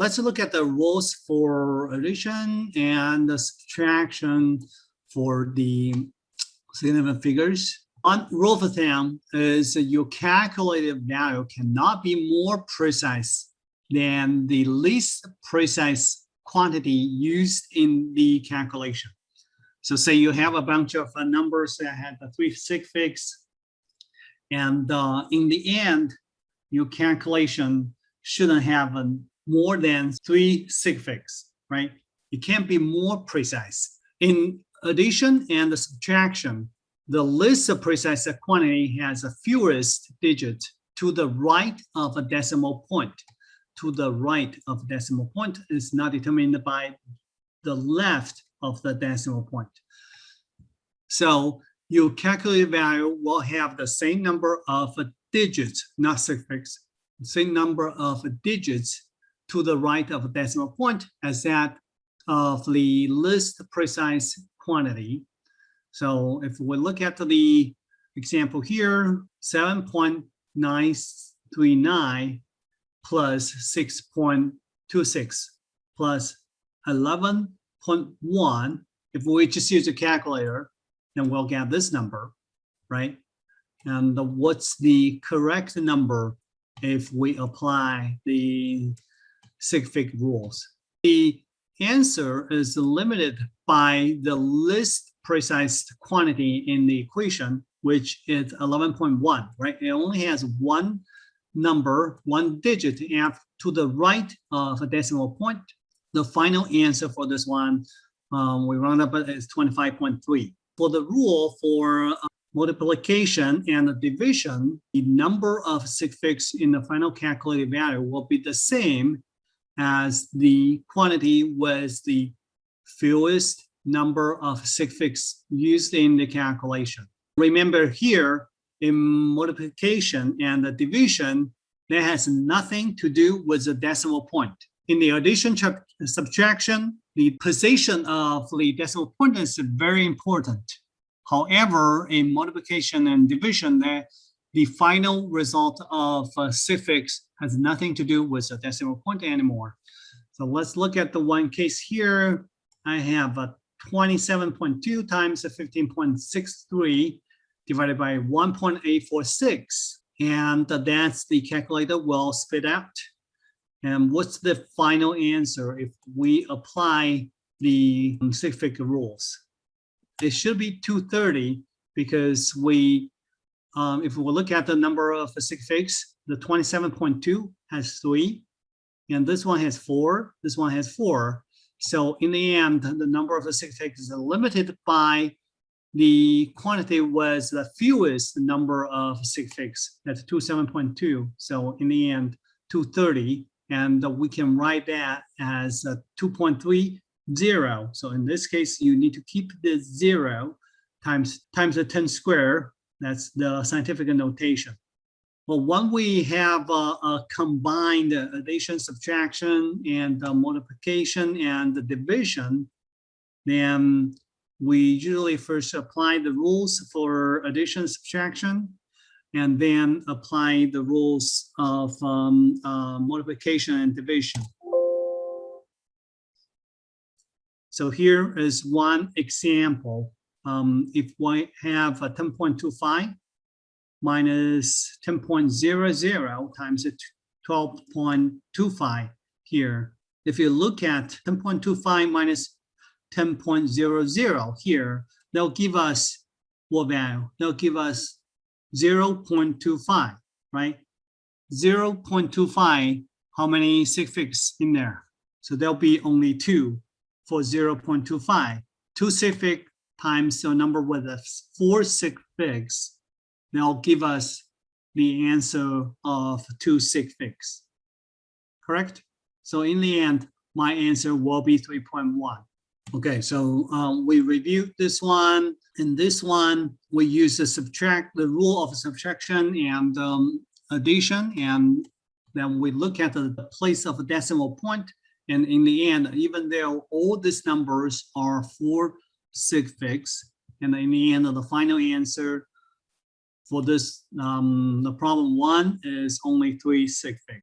let's look at the rules for addition and the subtraction for the significant figures. One rule of thumb is your calculated value cannot be more precise than the least precise quantity used in the calculation. So say you have a bunch of numbers that have the 3 sig figs, and in the end, your calculation shouldn't have more than 3 sig figs, right? It can't be more precise. In addition and the subtraction, the least precise quantity has the fewest digit to the right of a decimal point. To the right of a decimal point is not determined by the left of the decimal point. So your calculated value will have the same number of digits, not sig figs, same number of digits to the right of a decimal point as that of the least precise quantity. So if we look at the example here, 7.939 plus 6.26 plus 11.1, if we just use a calculator, then we'll get this number, right? And what's the correct number if we apply the sig fig rules? The answer is limited by the least precise quantity in the equation, which is 11.1, right? It only has one number, one digit to the right of a decimal point. The final answer for this one, we round up as 25.3. For the rule for multiplication and division, the number of sig figs in the final calculated value will be the same as the quantity with the fewest number of sig figs used in the calculation. Remember here, in multiplication and the division, that has nothing to do with the decimal point. In the addition subtraction, the position of the decimal point is very important. However, in multiplication and division, the final result of sig figs has nothing to do with the decimal point anymore. So let's look at the one case here. I have a 27.2 times 15.63 divided by 1.846. And that's the calculator will spit out. And what's the final answer if we apply the sig fig rules? It should be 230 because we, if we look at the number of sig figs, the 27.2 has 3, and this one has 4, this one has 4. So in the end, the number of sig figs is limited by the quantity with the fewest number of sig figs, that's 27.2. So in the end, 230, and we can write that as 2.30. So in this case, you need to keep the 0 times the 10 square. That's the scientific notation. Well, when we have a combined addition, subtraction, and multiplication and the division, then we usually first apply the rules for addition, subtraction, and then apply the rules of multiplication and division. So here is one example. If we have a 10.25 minus 10.00 times 12.25 here. If you look at 10.25 minus 10.00 here, they'll give us what value? They'll give us 0.25, right? 0.25, how many sig figs in there? So there'll be only 2 for 0.25. 2 sig fig times a number with 4 sig figs, they'll give us the answer of 2 sig figs, correct? So in the end, my answer will be 3.1. Okay, so we reviewed this one. In this one, we use the rule of subtraction and addition, and then we look at the place of a decimal point. And in the end, even though all these numbers are 4 sig figs, and in the end, the final answer for this, the problem 1 is only 3 sig figs.